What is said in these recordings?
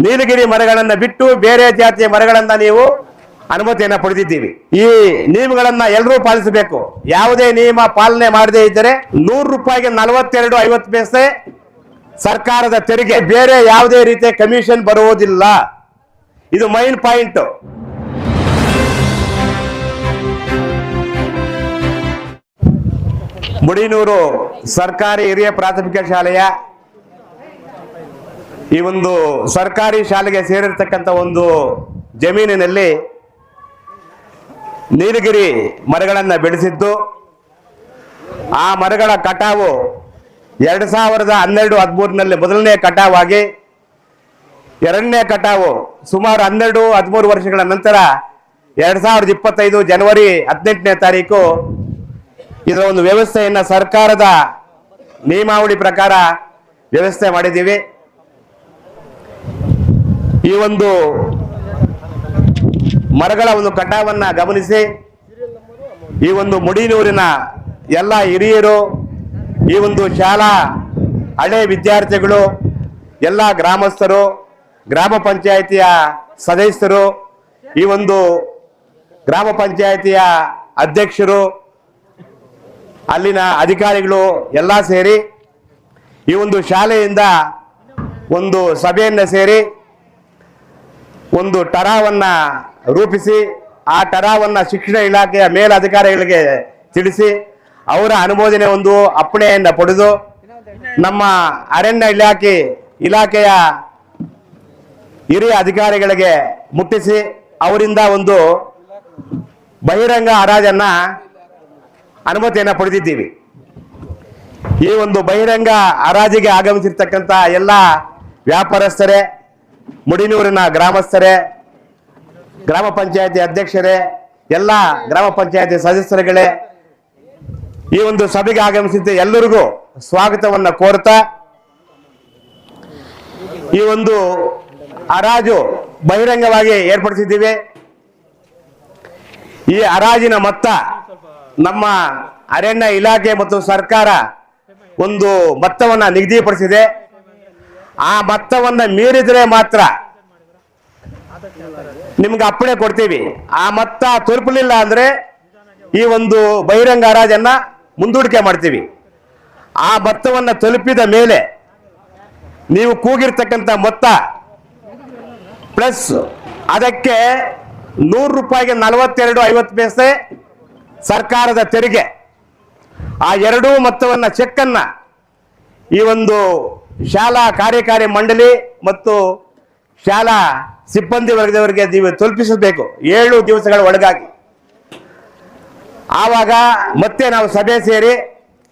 ನೀಲಗಿರಿ ಮರಗಳನ್ನು ಬಿಟ್ಟು ಬೇರೆ ಜಾತಿಯ ಮರಗಳನ್ನ ನೀವು ಅನುಮತಿಯನ್ನು ಪಡೆದಿದ್ದೀವಿ. ಈ ನಿಯಮಗಳನ್ನ ಎಲ್ಲರೂ ಪಾಲಿಸಬೇಕು. ಯಾವುದೇ ನಿಯಮ ಪಾಲನೆ ಮಾಡದೇ ಇದ್ದರೆ ₹100ಗೆ 42.50 ಸರ್ಕಾರದ ತೆರಿಗೆ, ಬೇರೆ ಯಾವುದೇ ರೀತಿಯ ಕಮಿಷನ್ ಬರುವುದಿಲ್ಲ. ಇದು ಮೈನ್ ಪಾಯಿಂಟ್. ಮುಡಿನೂರು ಸರ್ಕಾರಿ ಹಿರಿಯ ಪ್ರಾಥಮಿಕ ಶಾಲೆಯ ಈ ಒಂದು ಸರ್ಕಾರಿ ಶಾಲೆಗೆ ಸೇರಿರ್ತಕ್ಕಂಥ ಒಂದು ಜಮೀನಿನಲ್ಲಿ ನೀಲಗಿರಿ ಮರಗಳನ್ನು ಬೆಳೆಸಿದ್ದು, ಆ ಮರಗಳ ಕಟಾವು 2012-13ನಲ್ಲಿ ಮೊದಲನೇ ಕಟಾವಾಗಿ, ಎರಡನೇ ಕಟಾವು ಸುಮಾರು 12-13 ವರ್ಷಗಳ ನಂತರ 2025 ಜನವರಿ 18ನೇ ತಾರೀಕು ಇದರ ಒಂದು ವ್ಯವಸ್ಥೆಯನ್ನು ಸರ್ಕಾರದ ನಿಯಮಾವಳಿ ಪ್ರಕಾರ ವ್ಯವಸ್ಥೆ ಮಾಡಿದ್ದೀವಿ. ಈ ಒಂದು ಮರಗಳ ಒಂದು ಕಟಾವನ್ನ ಗಮನಿಸಿ ಈ ಒಂದು ಮುಡಿನೂರಿನ ಎಲ್ಲ ಹಿರಿಯರು, ಈ ಒಂದು ಶಾಲಾ ಹಳೆ ವಿದ್ಯಾರ್ಥಿಗಳು, ಎಲ್ಲ ಗ್ರಾಮಸ್ಥರು, ಗ್ರಾಮ ಪಂಚಾಯಿತಿಯ ಸದಸ್ಯರು, ಈ ಒಂದು ಗ್ರಾಮ ಪಂಚಾಯಿತಿಯ ಅಧ್ಯಕ್ಷರು, ಅಲ್ಲಿನ ಅಧಿಕಾರಿಗಳು ಎಲ್ಲ ಸೇರಿ ಈ ಒಂದು ಶಾಲೆಯಿಂದ ಒಂದು ಸಭೆಯನ್ನು ಸೇರಿ ಒಂದು ಟರಾವನ್ನ ರೂಪಿಸಿ, ಆ ಟರಾವನ್ನ ಶಿಕ್ಷಣ ಇಲಾಖೆಯ ಮೇಲಧಿಕಾರಿಗಳಿಗೆ ತಿಳಿಸಿ ಅವರ ಅನುಮೋದನೆ ಒಂದು ಅಪ್ಪಣೆಯನ್ನು ಪಡೆದು ನಮ್ಮ ಅರಣ್ಯ ಇಲಾಖೆಯ ಹಿರಿಯ ಅಧಿಕಾರಿಗಳಿಗೆ ಮುಟ್ಟಿಸಿ ಅವರಿಂದ ಒಂದು ಬಹಿರಂಗ ಹರಾಜನ್ನ ಅನುಮತಿಯನ್ನು ಪಡೆದಿದ್ದೀವಿ. ಈ ಒಂದು ಬಹಿರಂಗ ಹರಾಜಿಗೆ ಆಗಮಿಸಿರ್ತಕ್ಕಂಥ ಎಲ್ಲ ವ್ಯಾಪಾರಸ್ಥರೇ, ಮುಡಿನೂರಿನ ಗ್ರಾಮಸ್ಥರೇ, ಗ್ರಾಮ ಪಂಚಾಯತಿ ಅಧ್ಯಕ್ಷರೇ, ಎಲ್ಲ ಗ್ರಾಮ ಪಂಚಾಯತಿ ಸದಸ್ಯರುಗಳೇ, ಈ ಒಂದು ಸಭೆಗೆ ಆಗಮಿಸಿದ್ದ ಎಲ್ಲರಿಗೂ ಸ್ವಾಗತವನ್ನು ಕೋರ್ತಾ ಈ ಒಂದು ಹರಾಜು ಬಹಿರಂಗವಾಗಿ ಏರ್ಪಡಿಸಿದ್ದೀವಿ. ಈ ಹರಾಜಿನ ಮೊತ್ತ ನಮ್ಮ ಅರಣ್ಯ ಇಲಾಖೆ ಮತ್ತು ಸರ್ಕಾರ ಒಂದು ಮೊತ್ತವನ್ನು ನಿಗದಿಪಡಿಸಿದೆ. ಆ ಮೊತ್ತವನ್ನು ಮೀರಿದರೆ ಮಾತ್ರ ನಿಮ್ಗೆ ಅಪ್ಪಣೆ ಕೊಡ್ತೀವಿ. ಆ ಮೊತ್ತ ತಲುಪಲಿಲ್ಲ ಅಂದ್ರೆ ಈ ಒಂದು ಬಹಿರಂಗ ಹರಾಜನ್ನ ಮುಂದೂಡಿಕೆ ಮಾಡ್ತೀವಿ. ಆ ಮೊತ್ತವನ್ನು ತಲುಪಿದ ಮೇಲೆ ನೀವು ಕೂಗಿರ್ತಕ್ಕಂಥ ಮೊತ್ತ ಪ್ಲಸ್ ಅದಕ್ಕೆ ₹100ಗೆ 42.50 ಸರ್ಕಾರದ ತೆರಿಗೆ, ಆ ಎರಡೂ ಮೊತ್ತವನ್ನು ಚೆಕ್ಕನ್ನ ಈ ಒಂದು ಶಾಲಾ ಕಾರ್ಯಕಾರಿ ಮಂಡಳಿ ಮತ್ತು ಶಾಲಾ ಸಿಬ್ಬಂದಿ ವರ್ಗದವರಿಗೆ ನೀವು ತಲುಪಿಸಬೇಕು 7 ದಿವಸಗಳ ಒಳಗಾಗಿ. ಆವಾಗ ಮತ್ತೆ ನಾವು ಸಭೆ ಸೇರಿ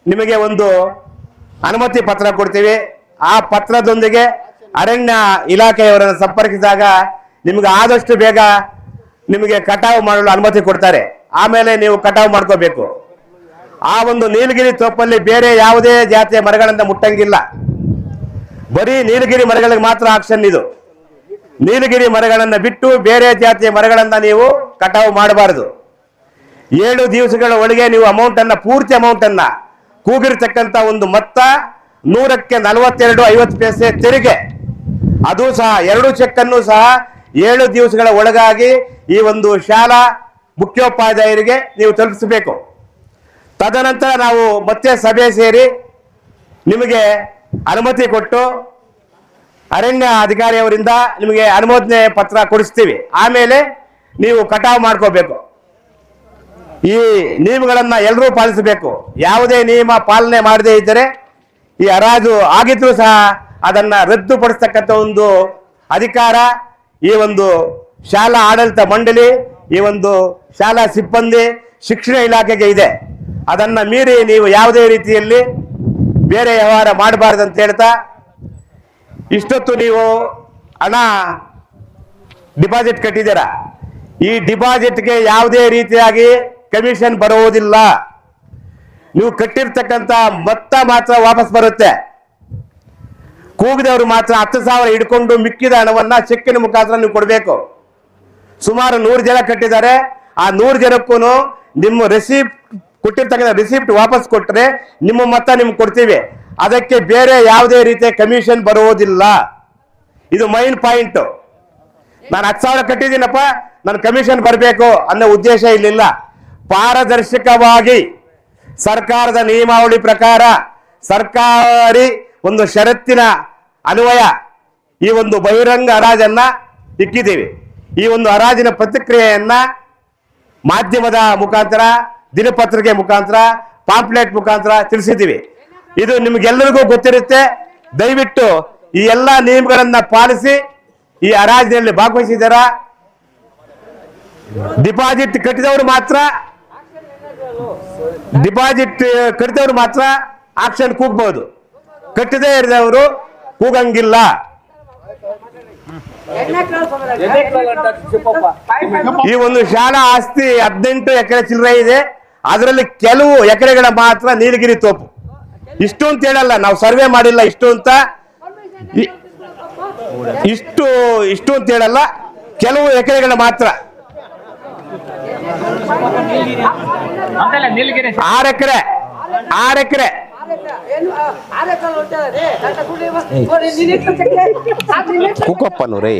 ನಿಮಗೆ ಒಂದು ಅನುಮತಿ ಪತ್ರ ಕೊಡ್ತೀವಿ. ಆ ಪತ್ರದೊಂದಿಗೆ ಅರಣ್ಯ ಇಲಾಖೆಯವರನ್ನು ಸಂಪರ್ಕಿಸಿದಾಗ ನಿಮಗೆ ಆದಷ್ಟು ಬೇಗ ನಿಮಗೆ ಕಟಾವು ಮಾಡಲು ಅನುಮತಿ ಕೊಡ್ತಾರೆ. ಆಮೇಲೆ ನೀವು ಕಟಾವು ಮಾಡ್ಕೋಬೇಕು. ಆ ಒಂದು ನೀಲಗಿರಿ ತೋಪಲ್ಲಿ ಬೇರೆ ಯಾವುದೇ ಜಾತಿಯ ಮರಗಳನ್ನು ಮುಟ್ಟಂಗಿಲ್ಲ. ಬರೀ ನೀಲಗಿರಿ ಮರಗಳಿಗೆ ಮಾತ್ರ ಆಕ್ಷನ್ ಇದು. ನೀಲಗಿರಿ ಮರಗಳನ್ನು ಬಿಟ್ಟು ಬೇರೆ ಜಾತಿಯ ಮರಗಳನ್ನ ನೀವು ಕಟಾವು ಮಾಡಬಾರದು. 7 ದಿವಸಗಳ ಒಳಗೆ ನೀವು ಪೂರ್ತಿ ಅಮೌಂಟ್ ಅನ್ನ ಕೂಗಿರ್ತಕ್ಕಂಥ ಒಂದು ಮೊತ್ತ 100ಕ್ಕೆ 42.50 ತೆರಿಗೆ, ಅದು ಸಹ 2 ಚೆಕ್ ಅನ್ನು ಸಹ 7 ದಿವಸಗಳ ಒಳಗಾಗಿ ಈ ಒಂದು ಶಾಲಾ ಮುಖ್ಯೋಪಾಧ್ಯಾಯರಿಗೆ ನೀವು ತಲುಪಿಸಬೇಕು. ತದನಂತರ ನಾವು ಮತ್ತೆ ಸಭೆ ಸೇರಿ ನಿಮಗೆ ಅನುಮತಿ ಕೊಟ್ಟು ಅರಣ್ಯ ಅಧಿಕಾರಿಯವರಿಂದ ನಿಮಗೆ ಅನುಮೋದನೆ ಪತ್ರ ಕೊಡಿಸ್ತೀವಿ. ಆಮೇಲೆ ನೀವು ಕಟಾವು ಮಾಡ್ಕೋಬೇಕು. ಈ ನಿಯಮಗಳನ್ನ ಎಲ್ಲರೂ ಪಾಲಿಸಬೇಕು. ಯಾವುದೇ ನಿಯಮ ಪಾಲನೆ ಮಾಡದೇ ಇದ್ದರೆ ಈ ಹರಾಜು ಆಗಿದ್ರೂ ಸಹ ಅದನ್ನ ರದ್ದುಪಡಿಸ್ತಕ್ಕಂಥ ಒಂದು ಅಧಿಕಾರ ಈ ಒಂದು ಶಾಲಾ ಆಡಳಿತ ಮಂಡಳಿ, ಈ ಒಂದು ಶಾಲಾ ಸಿಬ್ಬಂದಿ, ಶಿಕ್ಷಣ ಇಲಾಖೆಗೆ ಇದೆ. ಅದನ್ನ ಮೀರಿ ನೀವು ಯಾವುದೇ ರೀತಿಯಲ್ಲಿ ಬೇರೆ ವ್ಯವಹಾರ ಮಾಡಬಾರ್ದು ಅಂತ ಹೇಳ್ತಾ, ಇಷ್ಟೊತ್ತು ನೀವು ಹಣ ಡಿಪಾಸಿಟ್ ಕಟ್ಟಿದ್ದೀರಾ. ಈ ಡಿಪಾಸಿಟ್ಗೆ ಯಾವುದೇ ರೀತಿಯಾಗಿ ಕಮಿಷನ್ ಬರುವುದಿಲ್ಲ. ನೀವು ಕಟ್ಟಿರ್ತಕ್ಕಂಥ ಮೊತ್ತ ಮಾತ್ರ ವಾಪಸ್ ಬರುತ್ತೆ. ಕೂಗಿದವರು ಮಾತ್ರ 10,000 ಹಿಡ್ಕೊಂಡು ಮಿಕ್ಕಿದ ಹಣವನ್ನ ಚೆಕ್ಕಿನ ಮುಖಾಂತರ ನೀವು ಕೊಡಬೇಕು. ಸುಮಾರು 100 ಜನ ಕಟ್ಟಿದ್ದಾರೆ. ಆ 100 ಜನಕ್ಕೂ ನಿಮ್ಮ ರಿಸಿಪ್ಟ್ ಕೊಟ್ಟಿರ್ತಕ್ಕಂಥ ರಿಸಿಪ್ಟ್ ವಾಪಸ್ ಕೊಟ್ಟರೆ ನಿಮ್ಮ ಮೊತ್ತ ನಿಮ್ಗೆ ಕೊಡ್ತೀವಿ. ಅದಕ್ಕೆ ಬೇರೆ ಯಾವುದೇ ರೀತಿಯ ಕಮಿಷನ್ ಬರುವುದಿಲ್ಲ. ಇದು ಮೈನ್ ಪಾಯಿಂಟ್. ನಾನು 10,000 ಕಟ್ಟಿದ್ದೀನಪ್ಪ, ನನ್ನ ಕಮಿಷನ್ ಬರಬೇಕು ಅನ್ನೋ ಉದ್ದೇಶ ಇಲ್ಲಿಲ್ಲ. ಪಾರದರ್ಶಕವಾಗಿ ಸರ್ಕಾರದ ನಿಯಮಾವಳಿ ಪ್ರಕಾರ ಸರ್ಕಾರಿ ಒಂದು ಷರತ್ತಿನ ಅನ್ವಯ ಈ ಒಂದು ಬಹಿರಂಗ ಹರಾಜನ್ನ ಇಕ್ಕಿದ್ದೀವಿ. ಈ ಒಂದು ಹರಾಜಿನ ಪ್ರತಿಕ್ರಿಯೆಯನ್ನ ಮಾಧ್ಯಮದ ಮುಖಾಂತರ, ದಿನಪತ್ರಿಕೆ ಮುಖಾಂತರ, ಪಾಂಪ್ಲೆಟ್ ಮುಖಾಂತರ ತಿಳಿಸಿದ್ದೀವಿ. ಇದು ನಿಮ್ಗೆಲ್ಲರಿಗೂ ಗೊತ್ತಿರುತ್ತೆ. ದಯವಿಟ್ಟು ಈ ಎಲ್ಲ ನಿಯಮಗಳನ್ನ ಪಾಲಿಸಿ ಈ ಹರಾಜಿನಲ್ಲಿ ಭಾಗವಹಿಸಿದಾರ. ಡಿಪಾಸಿಟ್ ಕಟ್ಟಿದವರು ಮಾತ್ರ ಆಕ್ಷನ್ ಕೂಗಬಹುದು, ಕಟ್ಟದೇ ಇರಿದವರು ಕೂಗಂಗಿಲ್ಲ. ಈ ಒಂದು ಶಾಲಾ ಆಸ್ತಿ 18 ಎಕರೆ ಚಿಲ್ಲರೆ ಇದೆ. ಅದರಲ್ಲಿ ಕೆಲವು ಎಕರೆಗಳ ಮಾತ್ರ ನೀಲಗಿರಿ ತೋಪು. ಇಷ್ಟು ಅಂತ ಹೇಳಲ್ಲ, ನಾವು ಸರ್ವೆ ಮಾಡಿಲ್ಲ ಇಷ್ಟು ಅಂತ ಅಂತ ಹೇಳಲ್ಲ, ಕೆಲವು ಎಕರೆಗಳ ಮಾತ್ರ. 6 ಎಕರೆ ಕುಕ್ಕಪ್ಪನೂರೇ